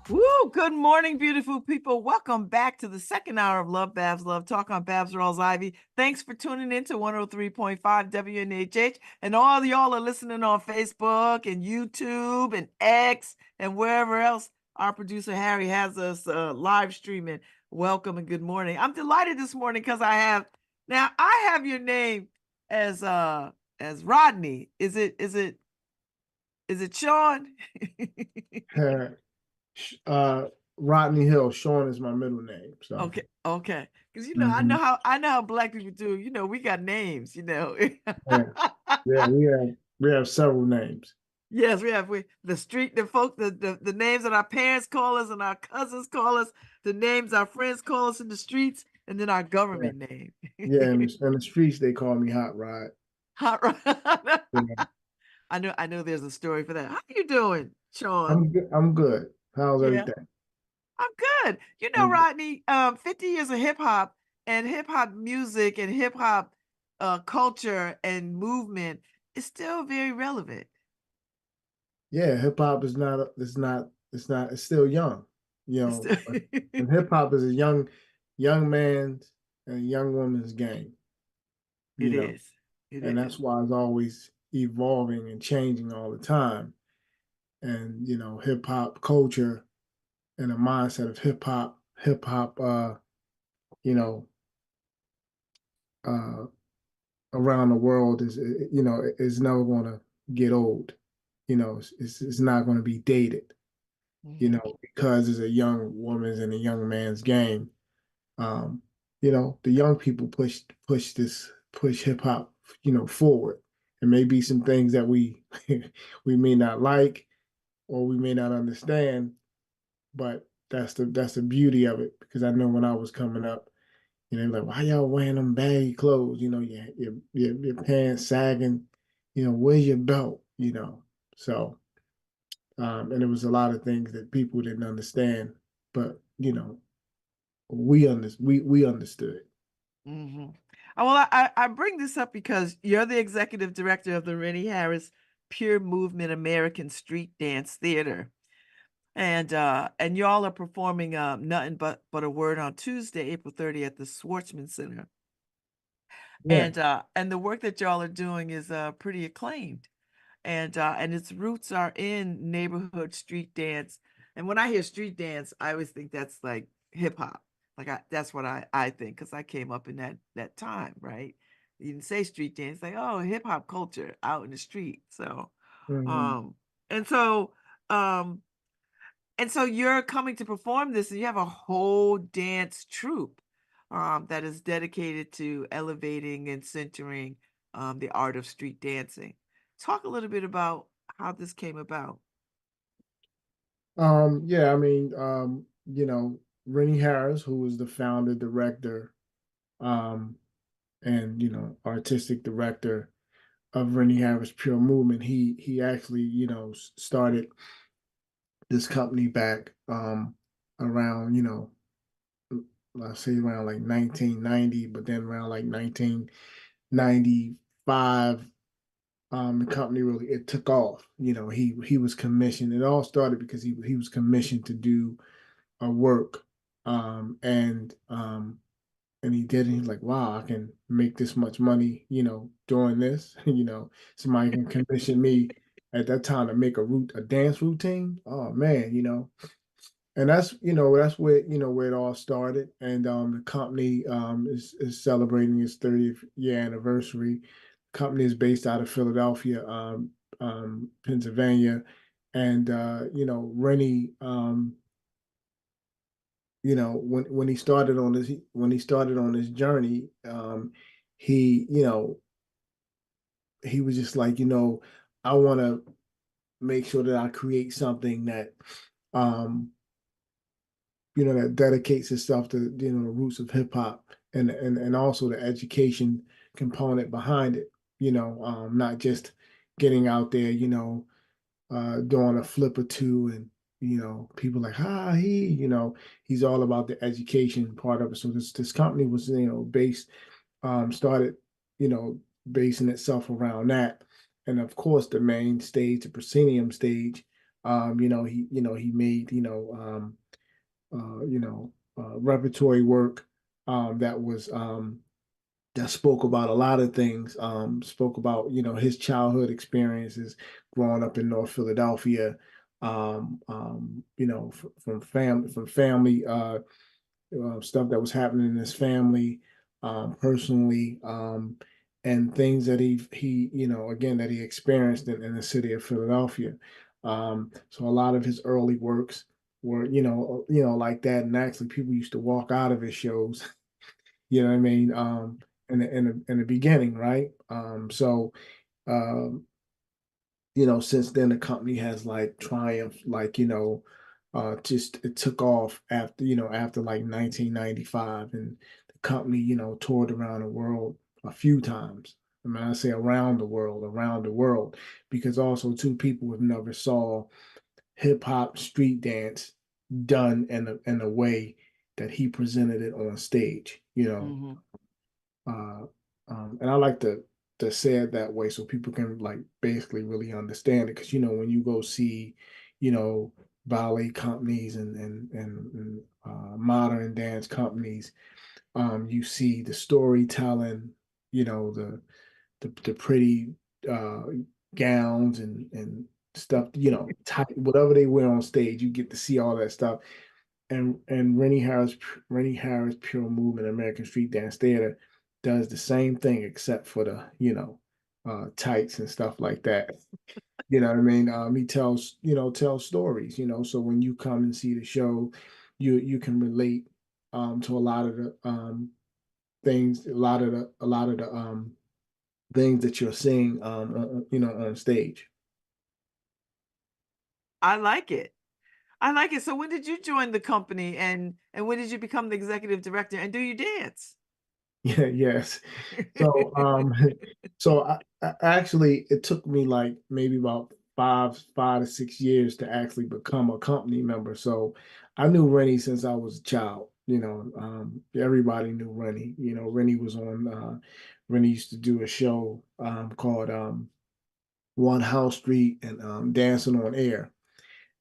Woo! Good morning, beautiful people. Welcome back to the second hour of LoveBabz, Love Talk on Babz Rawls-Ivy. Thanks for tuning in to 103.5 WNHH. And all y'all are listening on Facebook and YouTube and X and wherever else our producer Harry has us live streaming. Welcome and good morning. I'm delighted this morning because I have your name as Rodney. Is it Sean? Rodney Hill. Sean is my middle name. So Okay. Because I know how black people do. We got names. yeah, we have several names. Yes, we have the street, the folk, the names that our parents call us and our cousins call us, the names our friends call us in the streets, and then our Yeah, government name. yeah. In the streets they call me Hot Rod. Hot Rod. Yeah. I know there's a story for that. How you doing, Sean? I'm good. I'm good. How's Yeah. everything? I'm good. I'm good. Rodney, 50 years of hip hop and hip hop music and hip hop culture and movement is still very relevant. Yeah, hip hop is not. It's still young. You It's know, still and hip hop is a young man's and a young woman's game. You it know, is. It and is. that's why it's always evolving and changing all the time. And hip hop culture and the mindset of hip hop, you know, uh, around the world is never going to get old. It's not going to be dated. Mhm. Because it's a young woman's and a young man's game. Um, the young people push hip hop, forward. And maybe some things that we we may not like or we may not understand, but that's the beauty of it. Because I know when I was coming up, like, why y'all wearing them baggy clothes? Your pants sagging. Where's your belt? So and there was a lot of things that people didn't understand, but we understood. Mhm. Well, I bring this up because you're the executive director of the Rennie Harris Pure Movement American Street Dance Theater. And y'all are performing Nothing But a Word on Tuesday, April 30th at the Schwartzman Center. Yeah, And the work that y'all are doing is pretty acclaimed. And its roots are in neighborhood street dance. And when I hear street dance, I always think that's like hip hop. That's what I think because I came up in that time, right? You didn't say street dance, like, oh, hip hop culture out in the street. So hmm um and so um and so you're coming to perform this, and you have a whole dance troupe that is dedicated to elevating and centering the art of street dancing. Talk a little bit about how this came about. yeah. I mean, Rennie Harris, who was the founder, director, um, and artistic director of Rennie Harris Pure Movement, he actually started this company back around let's say around like 1990, but then around like 1995, the company really it took off. He was commissioned. It all started because he was commissioned to do a work, and he did it. He's like, wow, I can make this much money, doing this. Somebody can commission me at that time to make a dance routine. Oh man, and that's where it all started. And the company is celebrating its 30th year anniversary. The company is based out of Philadelphia, Pennsylvania, and Rennie, when he started on this journey, he he was just like, I want to make sure that I create something that um that dedicates itself to the roots of hip hop, and also the education component behind it. Not just getting out there, doing a flip or two, and people like he's all about the education part of it. So this company was based started you know basing itself around that, and of course the main stage, the proscenium stage, He made, repertory work that was that spoke about a lot of things. Spoke about his childhood experiences growing up in North Philadelphia. From family stuff that was happening in his family, personally, and things that he again that he experienced in the city of Philadelphia. So a lot of his early works were like that, and actually people used to walk out of his shows. You know what I mean? In the beginning, right? Um, since then the company has like triumphed, like, just it took off after, after like 1995, and the company, toured around the world a few times. I mean, I say around the world, because also two people have never saw hip hop street dance done in a way that he presented it on stage, Hmm. uh, and I like to say it that way so people can like basically really understand it. Because when you go see, you know, ballet companies and modern dance companies, you see the storytelling, the pretty uh, gowns and stuff, whatever they wear on stage, you get to see all that stuff. And Rennie Harris Pure Movement American Street Dance Theater does the same thing except for the tights and stuff like that. You know what I mean? He tells stories. So when you come and see the show, you can relate to a lot of the things, a lot of the things that you're seeing on stage. I like it. I like it. So when did you join the company, and when did you become the executive director, and do you dance? Yeah, yes. So, so I actually, it took me like maybe about 5 to 6 years to actually become a company member. So I knew Rennie since I was a child. Everybody knew Rennie. Rennie was on. Rennie used to do a show called One House Street and Dancing on Air.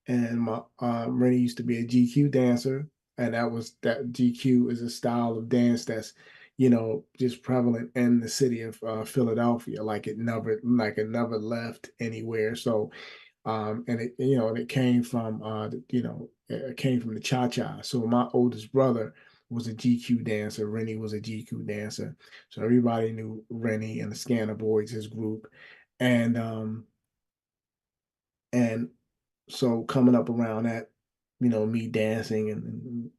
And my Rennie used to be a GQ dancer, and that GQ is a style of dance that's just prevalent in the city of Philadelphia. Like it never left anywhere. So and it came from it came from the cha cha. So my oldest brother was a GQ dancer. Rennie was a GQ dancer. So everybody knew Rennie and the Scanner Boys, his group, and and so coming up around that, me dancing and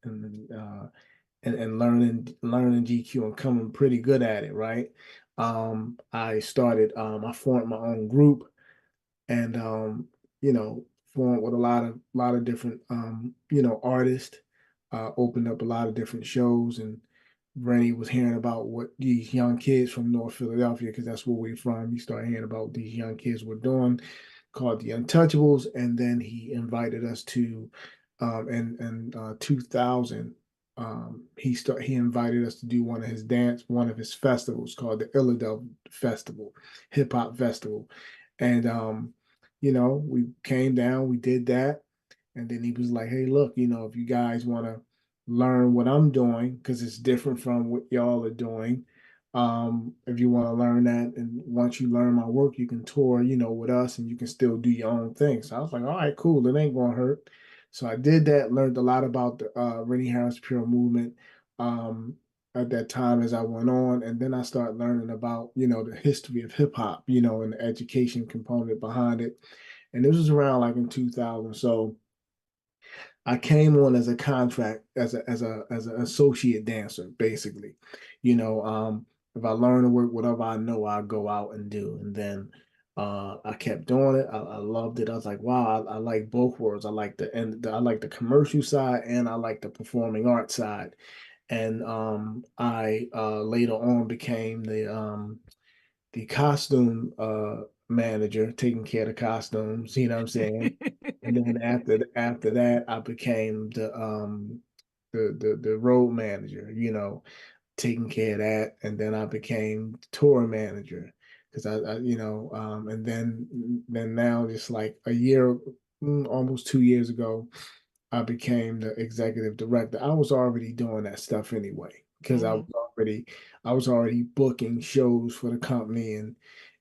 learning GQ and coming pretty good at it, right? I formed my own group, and formed with a lot of different artists, opened up a lot of different shows. And Rennie was hearing about what these young kids from North Philadelphia, because that's where we're from. He started hearing about these young kids were doing, called the Untouchables, and then he invited us to, in 2000, he invited us to do one of his festivals called the Illidale Festival, Hip Hop Festival, and we came down, we did that, and then he was like, "Hey, look, if you guys want to learn what I'm doing, because it's different from what y'all are doing, if you want to learn that, and once you learn my work, you can tour, with us, and you can still do your own thing." So I was like, "All right, cool, it ain't gonna hurt." So I did that, learned a lot about the Rennie Harris Pure Movement. Um, at that time as I went on. And then I started learning about, the history of hip hop, and the education component behind it. And this was around like in 2000. So I came on as a contract as an associate dancer, basically. If I learn to work, whatever I know, I go out and do. And then I kept doing it. I loved it. I was like, wow, I like both worlds. I like the commercial side, and I like the performing arts side. And I later on became the costume manager, taking care of the costumes. You know what I'm saying? And then after that, I became the road manager. Taking care of that, and then I became the tour manager, because and then now, just like a year. almost 2 years ago, I became the executive director. I was already doing that stuff anyway because Hmm. I was already booking shows for the company and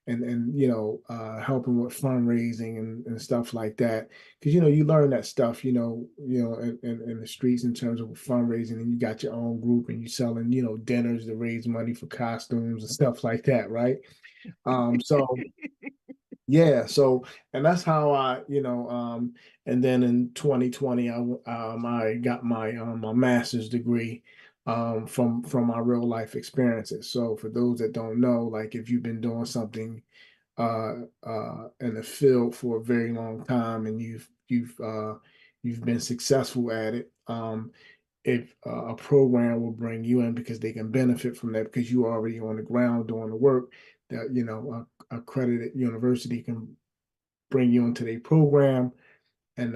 helping with fundraising and stuff like that. Because you learn that stuff in the streets in terms of fundraising, and you got your own group and you selling dinners to raise money for costumes and stuff like that, right? So yeah, so and that's how and then in 2020 I got my master's degree from my real life experiences. So for those that don't know, like if you've been doing something in the field for a very long time and you've been successful at it, if a program will bring you in because they can benefit from that because you're already on the ground doing the work that a accredited university can bring you into their program and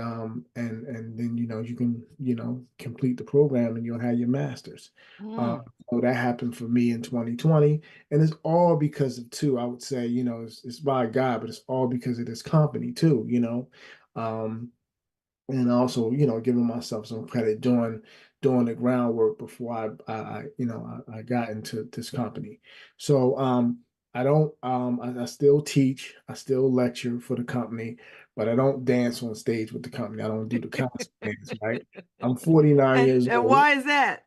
then you can complete the program and you'll have your master's. uh, Mm. so that happened for me in 2020, and it's all because of two. I would say it's by God, but it's all because of this company too. Um, and also giving myself some credit doing the groundwork before I got into this company. So I don't I still teach, I still lecture for the company, but I don't dance on stage with the company. I don't do the concert dance, right? I'm 49 years And old. why is that?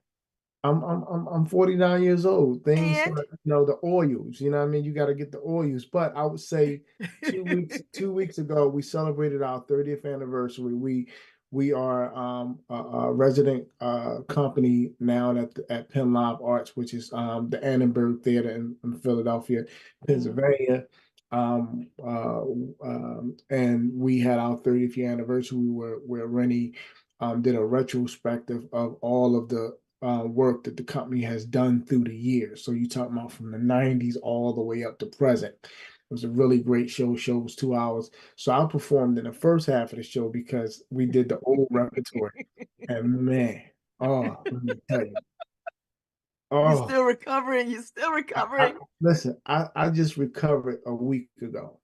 I'm 49 years old. Things And start, the oils, what I mean? You got to get the oils. But I would say 2 weeks ago, we celebrated our 30th anniversary. We are a resident company now at Penn Live Arts, which is the Annenberg Theater in Philadelphia, Mhm. Pennsylvania. And we had our 30th year anniversary where Rennie did a retrospective of all of the work that the company has done through the years. So you talking about from the 90s all the way up to present. It was a really great show. Show was 2 hours. So I performed in the first half of the show because we did the old repertoire. And man, oh, let me tell you. You're Oh, still recovering. You're still I recovering. listen, I just recovered a week ago.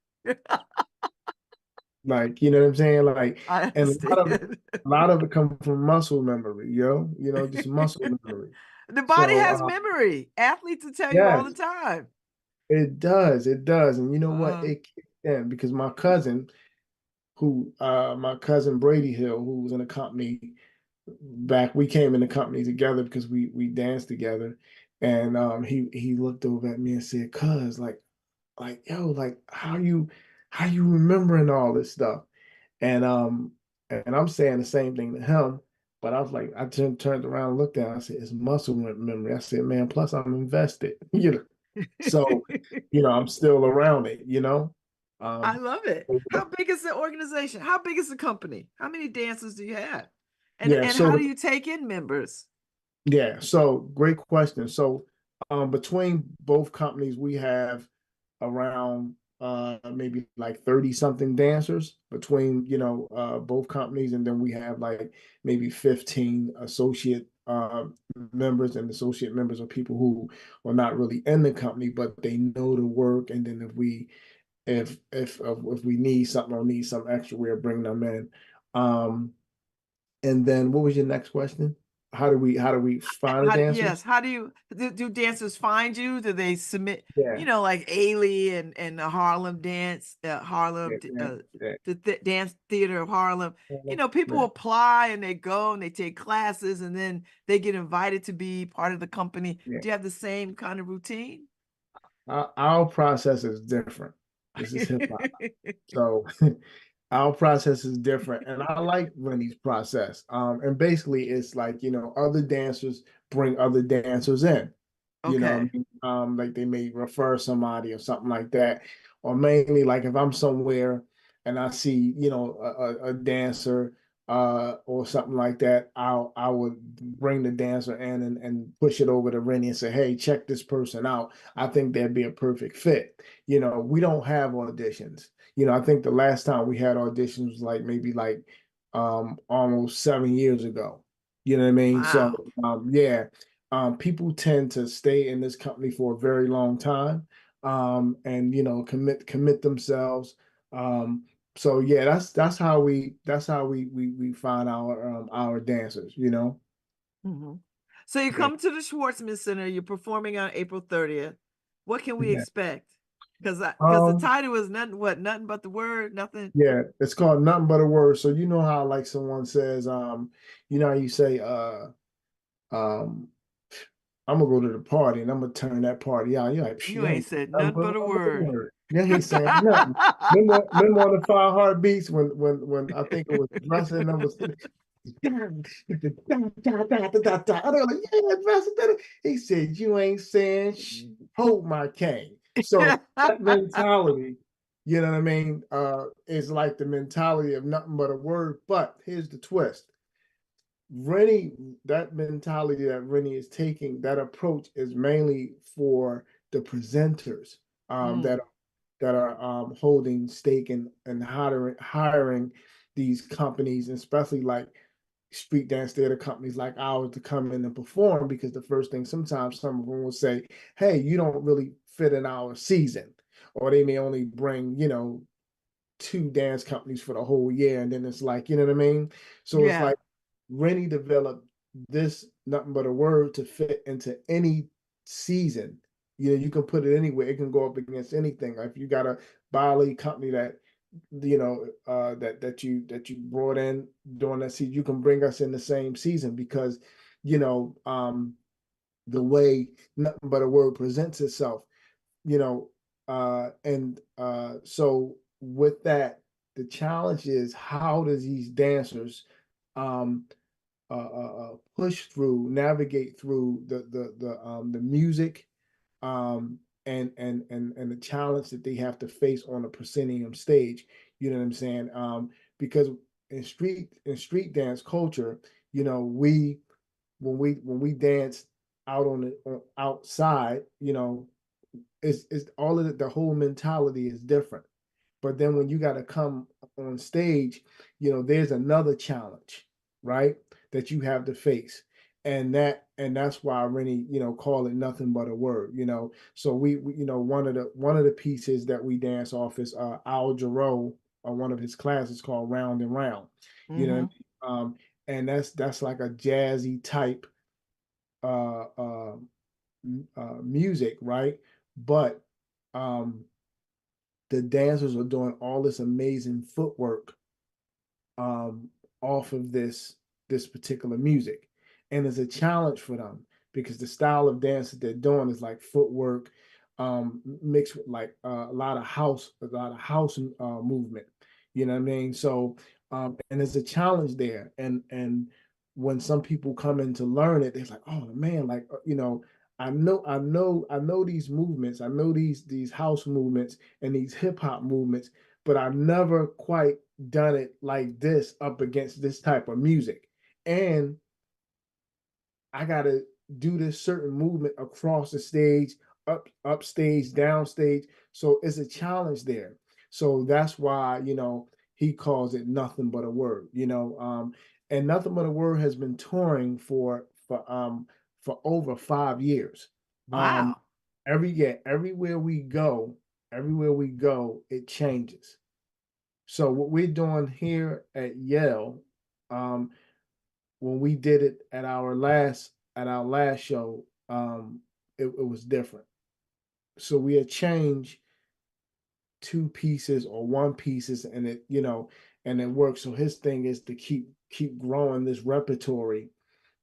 Like, you know what I'm saying? Like, I and understand. a lot of it comes from muscle memory, just muscle memory. The body So has memory. Athletes will tell you all the yes, time. it does. And you know what? Uh, It kicked in because my cousin Brady Hill, who was in the company we came in the company together because we danced together. And he looked over at me and said, "Cuz, yo, like how you remembering all this stuff?" And I'm saying the same thing to him, but I was like, I turned around and looked at him. I said, "It's muscle memory." I said, "Man, plus I'm invested." So, I'm still around it. I Um, love it. How big is the organization? How big is the company? How many dancers do you have? And yeah, and so how do you take in members? yeah, so great question. So, between both companies, we have around maybe like 30 something dancers between both companies, and then we have like maybe 15 associate members, and associate members are people who are not really in the company but they know the work, and then if we need something or need some extra, we'll bring them in. And then what was your next question? How do we find the Yes, dancers? how do dancers find you? Do they submit, Yeah, like Ailey and the Harlem dance, yeah, Harlem, yeah, yeah, the dance theater of Harlem? People yeah. apply and they go and they take classes and then they get invited to be part of the company. Yeah. Do you have the same kind of routine? Our process is different. This is hip hop. So our process is different. And I like Rennie's process. And basically it's like, other dancers bring other dancers in. Okay. Like they may refer somebody or something like that. Or mainly like if I'm somewhere and I see, a dancer or something like that, I would bring the dancer in and push it over to Rennie and say, "Hey, check this person out. I think they'd be a perfect fit." We don't have auditions. I think the last time we had auditions was like maybe like almost 7 years ago. You know what I mean? So Wow. yeah, people tend to stay in this company for a very long time, and commit themselves. Um, So yeah, that's how we find our dancers, you know. Hmm. So you Yeah. come to the Schwartzman Center, you're performing on April 30th. What can we Yeah. expect? Because the Um, title was nothing but the word, nothing. yeah, it's called Nothing But a Word. So you know how like someone says, you know how you say, um, I'm gonna go to the party and I'm gonna turn that party out. You're like, You "Phew, I ain't ain't said nothing nothing but a but a word. word." You ain't saying nothing. Remember on the Five Heartbeats when I think it was Dressing number six. And they're like, yeah, Dressing. He said, "You ain't saying hold my cane." So that mentality, you know what I mean, is like the mentality of nothing but a word. But here's the twist. Rennie, that mentality that Rennie is taking, that approach is mainly for the presenters Mm, that are holding stake and hiring these companies, and especially like street dance theater companies like ours to come in and perform, because the first thing sometimes some of them will say, hey, you don't really fit in our season, or they may only bring, you know, two dance companies for the whole year, and then it's like, you know what I mean? So it's yeah. like Rennie developed this Nothing But a Word to fit into any season. You know, you can put it anywhere. It can go up against anything. If you got a ballet company that, you know, that you brought in during that season, you can bring us in the same season, because, you know, the way Nothing But a Word presents itself, you know, so with that, the challenge is, how does these dancers um push through, navigate through the music, and the challenge that they have to face on a proscenium stage. You know what I'm saying? Because in street dance culture, you know, when we dance out outside, you know, it's all of the whole mentality is different. But then when you got to come on stage, you know, there's another challenge, right? That you have to face. And that's why Rennie, you know, call it Nothing But a Word, you know. So we you know, one of the pieces that we dance off is Al Jarreau, one of his classes called Round and Round. You know what Hmm. I mean? And that's like a jazzy type uh uh music, right? But um the dancers are doing all this amazing footwork um, off of this particular music, and it's a challenge for them, because the style of dance that they're doing is like footwork mixed with like a lot of house movement. You know what I mean? So and there's a challenge there, and when some people come in to learn it, they're like, oh man, like you know. I know these movements. I know these house movements and these hip hop movements, but I've never quite done it like this up against this type of music. And I gotta do this certain movement across the stage, up stage, down stage. So it's a challenge there. So that's why, you know, he calls it Nothing But a Word, you know. And Nothing But a Word has been touring for over 5 years. Um Wow. everywhere we go, it changes. So what we're doing here at Yale, um, when we did it at our last show, it was different. So we had changed two pieces or one pieces, and it, you know, and it works. So his thing is to keep growing this repertory,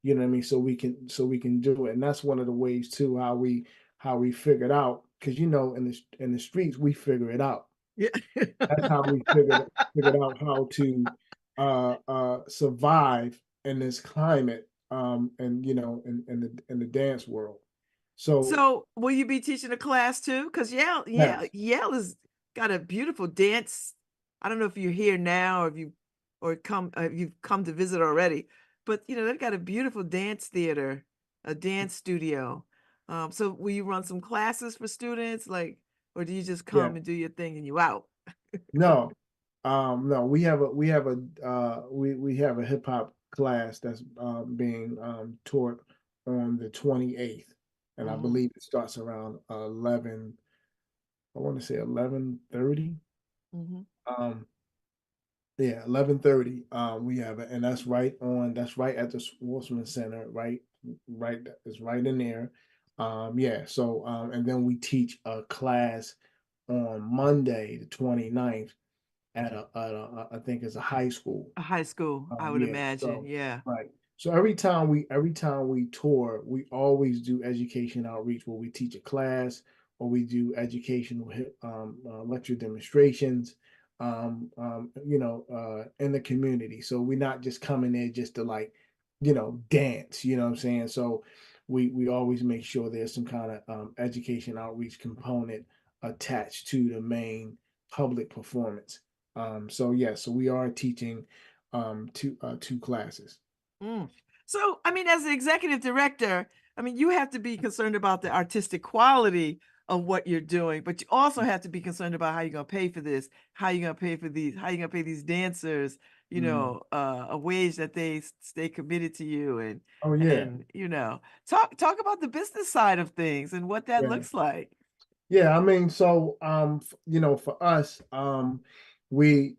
you know what I mean, so we can do it. And that's one of the ways too, how we figured out, because you know, in the streets we figure it out. Yeah. That's how we figured out how to survive in this climate, and you know, in the dance world. So So will you be teaching a class too? Because yes, Yale has got a beautiful dance. I don't know if you're here now or if you've come to visit already, but you know, they've got a beautiful dance theater, a dance studio. So will you run some classes for students, like, or do you just yeah, come and do your thing and you out? no, no, we have a hip hop class that's being taught on the 28th, and I Hmm. believe it starts around 11. I want to say 11:30. Hmm. Um, Yeah, 11:30. We have it, and that's right on. That's right at the Sportsman Center. Right. It's right in there. Yeah. So, and then we teach a class on Monday, the 29th, I think it's a high school. A high school, I would Yeah. imagine. So, Yeah. right. So every time we tour, we always do education outreach where we teach a class or we do educational lecture demonstrations, in the community. So we're not just coming there just to like, dance. You know what I'm saying? So we always make sure there's some kind of education outreach component attached to the main public performance. So yeah, so we are teaching two classes. Mm. So, I mean, as the executive director, I mean, you have to be concerned about the artistic quality of what you're doing, but you also have to be concerned about how you're going to pay for this, how you're going to pay for these, how you're going to pay these dancers, Mhm. a wage that they stay committed to you, Oh yeah, and talk about the business side of things and what that yeah, looks like. yeah. I mean, so for us, we've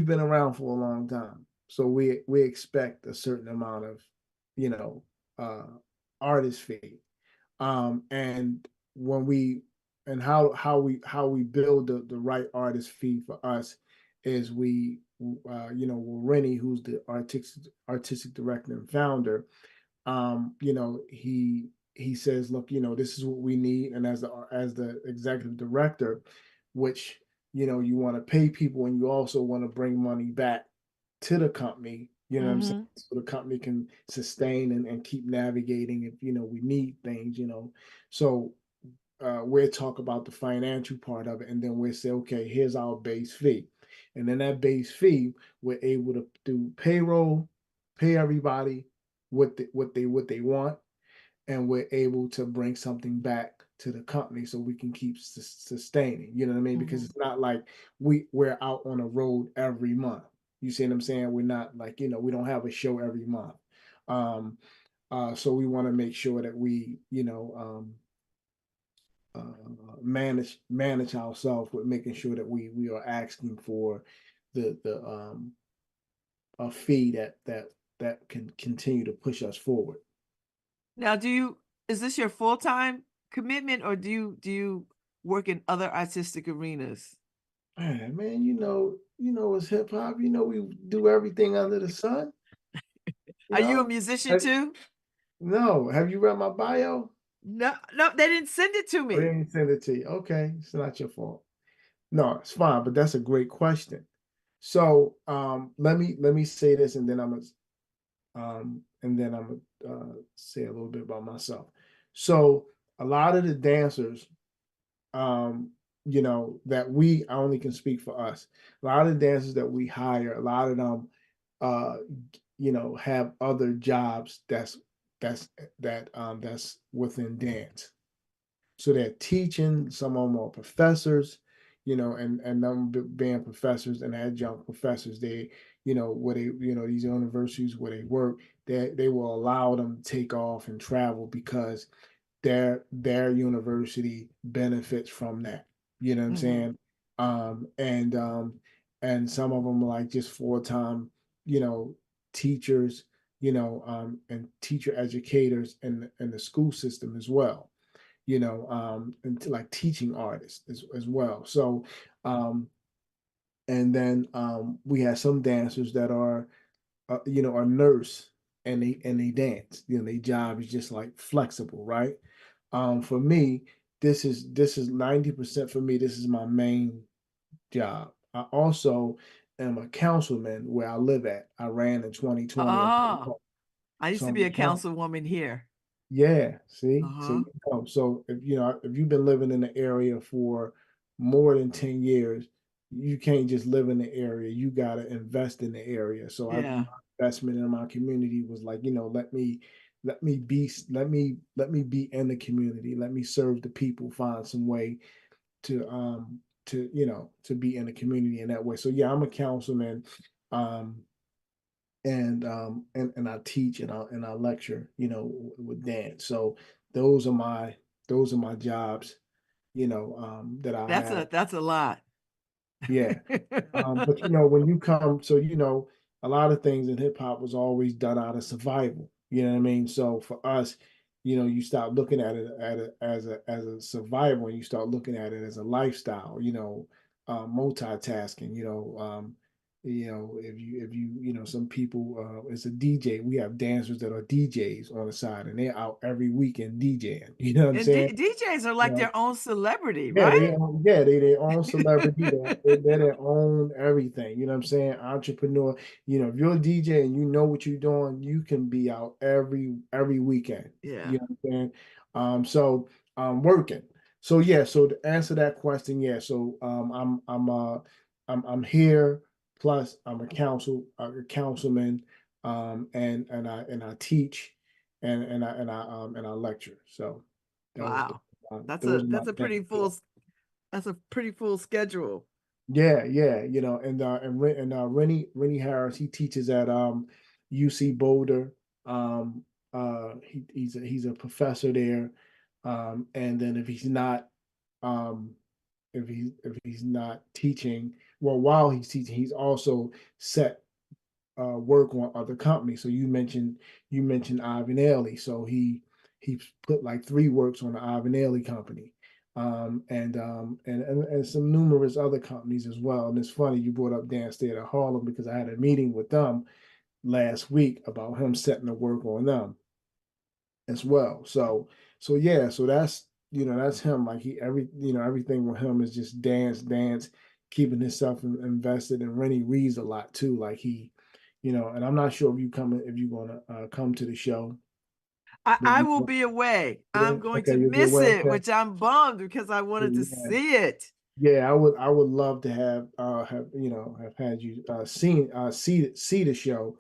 been around for a long time, so we expect a certain amount of, you know, uh, artist fee. And when we and how we build the right artist fee for us is Rennie, who's the artistic director and founder. He says, look, this is what we need, and as the executive director, which you want to pay people, and you also want to bring money back to the company. You know what I'm saying? Hmm. So the company can sustain and keep navigating if we need things. So we'll talk about the financial part of it, and then we'll say, okay, here's our base fee, and then that base fee, we're able to do payroll, pay everybody what they want, and we're able to bring something back to the company so we can keep sustaining. You know what I mean? Because Hmm. it's not like we're out on a road every month. You see what I'm saying? We're not like we don't have a show every month. Um, so we want to make sure that we manage ourselves with making sure that we are asking for the a fee that can continue to push us forward. Now, is this your full-time commitment, or do you work in other artistic arenas? Man, it's hip hop. We do everything under the sun. You Are you a know, musician Have- too? no. Have you read my bio? No, no, they didn't send it to I me. didn't send it to you. Okay, it's not your fault. No, it's fine. But that's a great question. So let me say this, and then I'm gonna say a little bit about myself. So a lot of the dancers, that I only can speak for us. A lot of the dancers that we hire, a lot of them, uh, have other jobs that's within dance. So they're teaching. Some of them are professors, and them being professors and adjunct professors. They, where they, these universities where they work, they will allow them to take off and travel because their university benefits from that. You know what I'm Mhm. saying? And some of them are like just full-time, you know, teachers, and teacher educators in the school system as well. And like teaching artists as well. So, and then we have some dancers that are, a nurse, and they dance. Their job is just like flexible, right? For me, this is 90% for me. This is my main job. I also am a councilman where I live at. I ran in 2020 as Ah, well. I used So to I'm be a a council. councilwoman here. Yeah, see, so Uh-huh. so if you've been living in the area for more than 10 years, you can't just live in the area. You got to invest in the area. So my Yeah. investment in my community was like, let me be in the community. Let me serve the people. Find some way to be in the community in that way. So yeah, I'm a councilman. Um, and I teach and I lecture, with dance. So those are my those are my jobs, that I have. That's a lot. Yeah. But you know, when you come, so you know, a lot of things in hip hop was always done out of survival. You know what I mean? So for us, you know, you start looking at it as a survival, and you start looking at it as a lifestyle. You know, multitasking. You know, if you know, some people as a DJ, we have dancers that are DJs on the side, and they're out every weekend DJing. You know what I'm And saying? DJs are You like know, their own celebrity, yeah, right? they their own celebrity. They're their own everything. You know what I'm saying? Entrepreneur. You know, if you're a DJ and you know what you're doing, you can be out every weekend. Yeah. You know what I'm saying? So working. So yeah, so to answer that question, yeah. So I'm here, plus I'm a councilman, and I teach, and I lecture. So those Wow. those are my That's a things. pretty full that's a pretty full schedule. Yeah, yeah, you know, Rennie Harris, he teaches at UC Boulder. He's a professor there. And then um if he's not teaching, well, while he's teaching, he's also set work on other companies. So you mentioned Ivan Ailey. So he put like 3 works on the Ivan Ailey company. And some numerous other companies as well. And it's funny you brought up Dan State at Harlem, because I had a meeting with them last week about him setting the work on them as well. So yeah, so that's him. Like everything with him is just dance, keeping himself invested. And Rennie reads a lot too. Like and I'm not sure if you're gonna come to the show. I Maybe will be away. I'm going okay, to you'll be miss away. it, Okay. which I'm bummed because I wanted to Yeah. see it. Yeah, I would love to have had you see the show,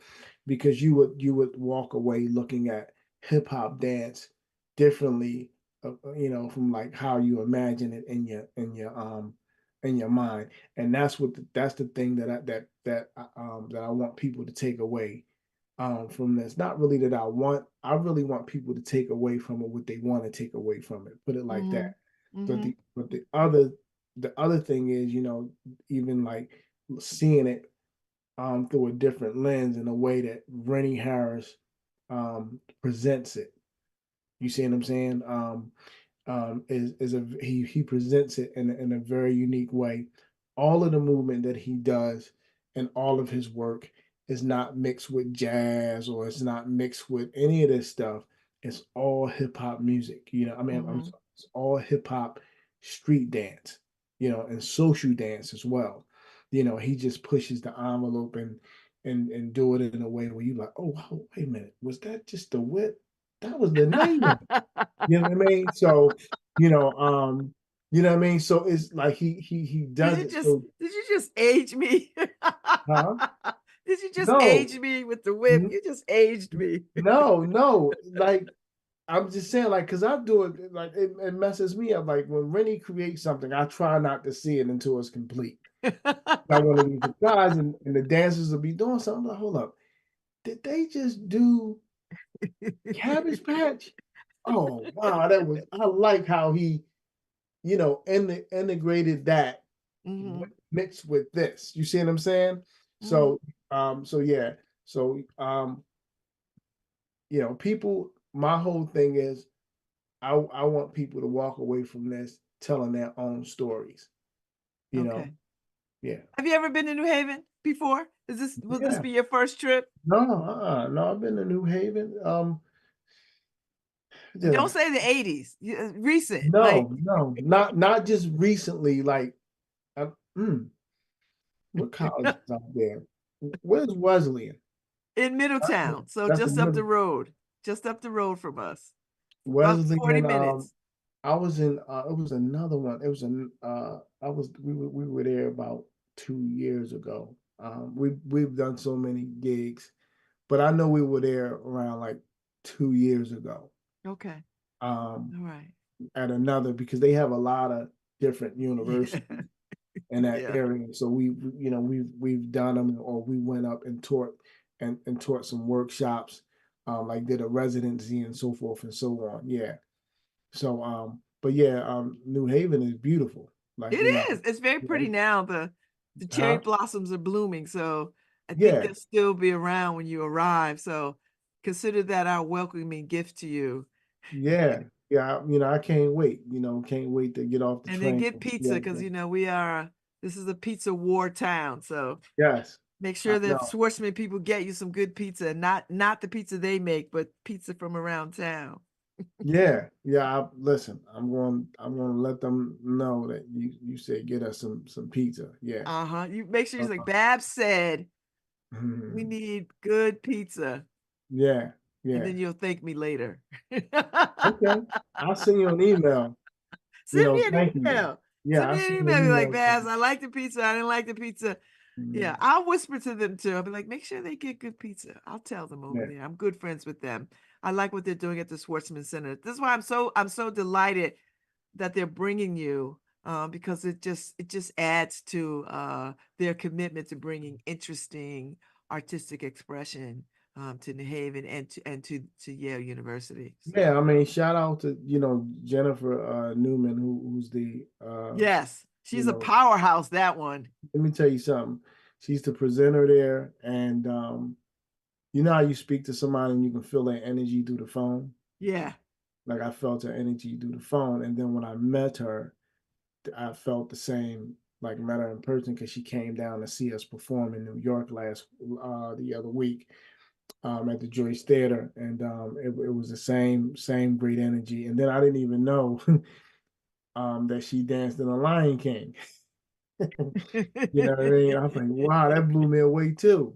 because you would walk away looking at hip hop dance differently, from like how you imagine it in your mind. And that's the thing that I want people to take away from this. Not really that I really want people to take away from it what they want to take away from it. Put it like Mm-hmm. that. But Mm-hmm. the other thing is, even like seeing it through a different lens, in a way that Rennie Harris presents it. You see what I'm saying? Is a he presents it in a very unique way. All of the movement that he does and all of his work is not mixed with jazz, or it's not mixed with any of this stuff. It's all hip hop music. I mean, Mm-hmm. it's all hip hop street dance, and social dance as well. He just pushes the envelope and do it in a way where you like, oh, wow, wait a minute, was that just the whip? That was the name. You know what I mean? So, you know, um, you know what I mean? So it's like he Did does you it just so, did you just age me? huh? Did you just age No, me with the whip? n- You just aged me. no. Like, I'm just saying, like, because I do it, like, it messes me up. Like, when Rennie creates something, I try not to see it until it's complete. I want to be surprised, and the dancers will be doing something. Like, hold up, did they just do Cabbage Patch? Oh wow, I like how he integrated that Hmm. mixed with this. You see what I'm saying? Hmm. So yeah. So people, my whole thing is I want people to walk away from this telling their own stories, you know. Okay. Yeah. Have you ever been to New Haven before? Will this Yeah. be your first trip? No, no, I've been to New Haven. Don't Yeah. say the 80s. Recent, like No, not just recently, like uh, mm, what college is out there? Where's Wesleyan? in Middletown. So That's just up the another road, just up the road from us. About 40 Wesleyan. minutes. I was in. It was another one. It was an. I was. We were there about 2 years ago. We've done so many gigs, but I know we were there around like 2 years ago. Okay. Um, All right. at another, because they have a lot of different Yeah. universities in that Yeah. area. So we've done them, or we went up and taught some workshops, like did a residency and so forth and so on. Yeah. But yeah, New Haven is beautiful. It Like, is. It's very you know, pretty now. the cherry Huh? blossoms are blooming, so I think Yeah, they'll still be around when you arrive. So consider that our welcoming gift to you. yeah, yeah. I can't wait. Can't wait to get off the And then train. get pizza Yeah, because this is a pizza war town. So yes, make I sure that know. Schwartzman people get you some good pizza, not the pizza they make, but pizza from around town. Yeah, yeah. Listen, I'm going to let them know that you said get us some pizza. Yeah. Uh-huh. You make sure you like Uh-huh. Babz said, we Mhm. need good pizza. Yeah, And yeah. then you'll thank me later. Okay. I'll send you an email. Send me an Thank you. email. Yeah, Send I'll me an send you an email. Be like, email. Babz, I like the pizza. I didn't like the pizza. Yeah, Mhm. I'll whisper to them too. I'll be like, make sure they get good pizza. I'll tell them over Yeah, there. I'm good friends with them. I like what they're doing at the Schwartzman Center. This is why I'm so delighted that they're bringing you, because it just adds to their commitment to bringing interesting artistic expression, to New Haven and to Yale University. yeah. So I mean, shout out to Jennifer Newman, who's the yes, you she's a know. powerhouse. That one. Let me tell you something. She's the presenter there, and you know how you speak to somebody and you can feel their energy through the phone. Yeah. Like I felt her energy through the phone, and then when I met her, I felt the same. Like met her in person because she came down to see us perform in New York the other week at the Joyce Theater, and it was the same great energy. And then I didn't even know that she danced in the Lion King. You know what I mean? I was like, wow, that blew me away too.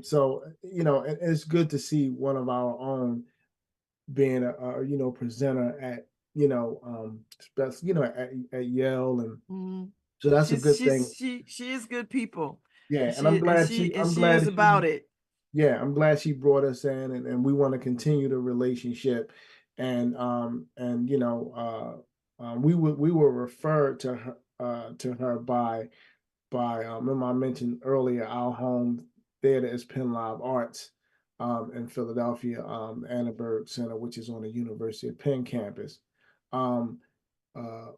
So it's good to see one of our own being a presenter at at Yale, and Mhm. so that's a She's good thing. she's she is good people, Yeah, and and I'm she and glad she she and I'm she glad is that she about it. I'm glad she brought us in, and we want to continue the relationship, and we were referred to her by remember I mentioned earlier our home theater is Penn Live Arts in Philadelphia, Annenberg Center, which is on the University of Penn campus. Um, uh,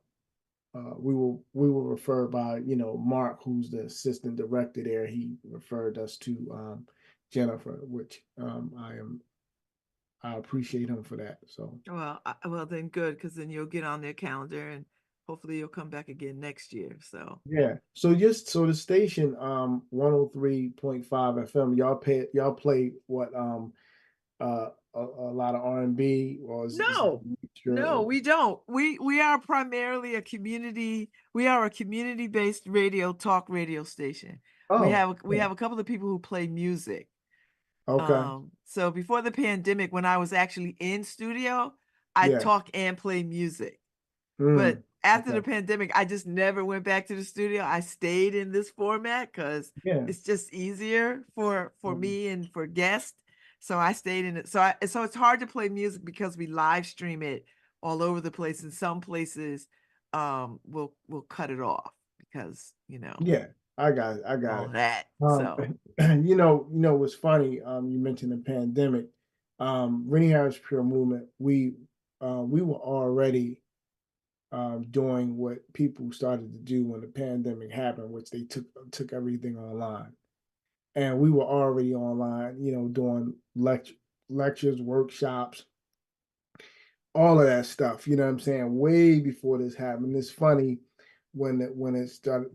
we were referred by Mark, who's the assistant director there. He referred us to Jennifer, which I appreciate him for that. So Well, then good, because then you'll get on their calendar, and hopefully you'll come back again next year. So yeah, so the station 103.5 FM, y'all play what a lot of R&B, or is it a no, mixture, no, or we don't. We are primarily a community. We are a community-based talk radio station. We oh have we yeah, have a couple of people who play music. okay, So before the pandemic, when I was actually in studio, I yeah, talk and play music. But mm, after the okay, pandemic, I just never went back to the studio. I stayed in this format because yeah, it's just easier for mm, me and for guests. So I stayed in it. So it's hard to play music because we live stream it all over the place. And some places will cut it off because, yeah. I got all it. of that. Um, So what's funny? You mentioned the pandemic. Rennie Harris Pure Movement. We were already doing what people started to do when the pandemic happened, which they took everything online, and we were already online. Doing lectures, workshops, all of that stuff. You know what I'm saying? Way before this happened. It's funny when it started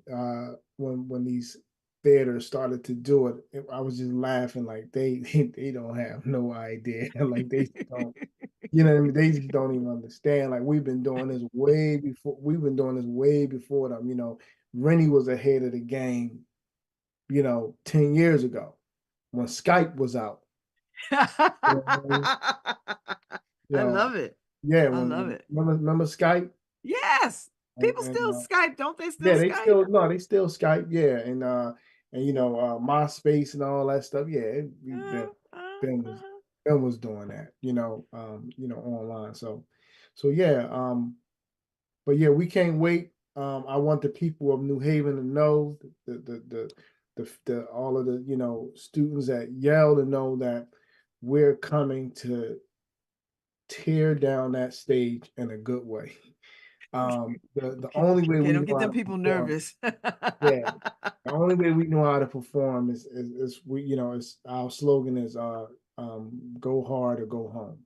when these theaters started to do it, I was just laughing like they don't have no idea. Like they don't, you know what I mean? They just don't even understand. Like we've been doing this way before them. Rennie was ahead of the game, 10 years ago when Skype was out. You know what I mean? You I know, love it. yeah, I love when it. remember Skype? Yes. And, People and still Skype, don't they still yeah, they Skype? still no, they still Skype, yeah, and MySpace and all that stuff. Yeah, Uh, uh, Ben was uh. Ben was doing that, online. So yeah, but yeah, we can't wait. I want the people of New Haven to know the all of the students at Yale to know that we're coming to tear down that stage in a good way. The only way Okay, we don't know get how them to people perform, nervous. yeah, the only way we know how to perform is we, it's our slogan is go hard or go home.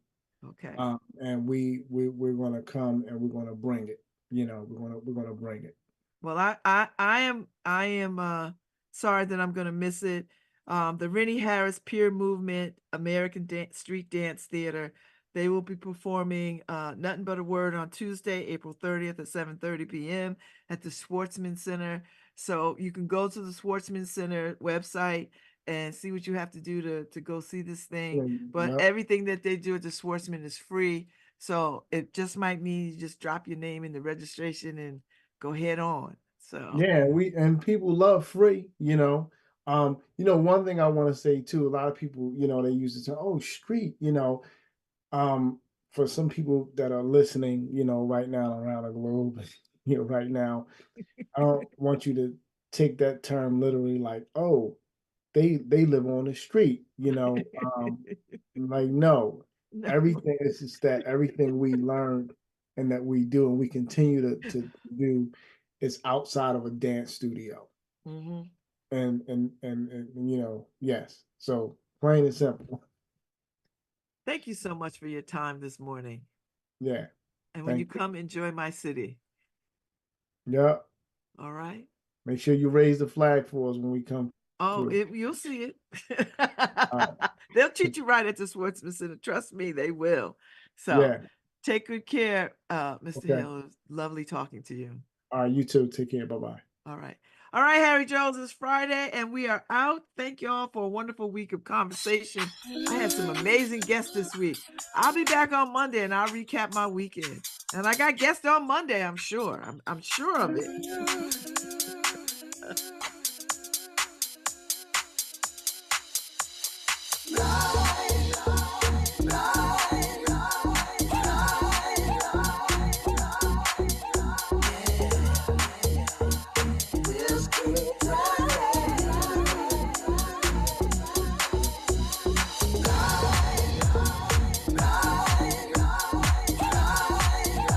Okay. And we're gonna come and we're gonna bring it. We're gonna bring it. Well, I am sorry that I'm gonna miss it. The Rennie Harris Peer Movement American Street Dance Theater, they will be performing Nothing But a Word on Tuesday, April 30th at 7:30 p.m. at the Schwartzman Center. So you can go to the Schwartzman Center website and see what you have to do to go see this thing. But Yep. everything that they do at the Schwartzman is free. So it just might mean you just drop your name in the registration and go head on. So Yeah, and people love free, one thing I want to say too, a lot of people, they use the term, oh, street, for some people that are listening, right now around the globe, right now, I don't want you to take that term literally like, oh, they live on the street, like no, no. everything is just that everything we learned and that we do and we continue to do is outside of a dance studio. Hmm. And yes. So plain and simple. Thank you so much for your time this morning. Yeah. And when you Thank you. come, enjoy my city. Yeah. All right. Make sure you raise the flag for us when we come Oh, through. you'll see it. All They'll treat you right at the Schwartzman Center. Trust me, they will. So Yeah. take good care, Mr. Okay. Hill. It was lovely talking to you. All right. You too. Take care. Bye-bye. All right. All right, Harry Jones, it's Friday and we are out. Thank you all for a wonderful week of conversation. I had some amazing guests this week. I'll be back on Monday and I'll recap my weekend. And I got guests on Monday, I'm sure. I'm sure of it. We'll keep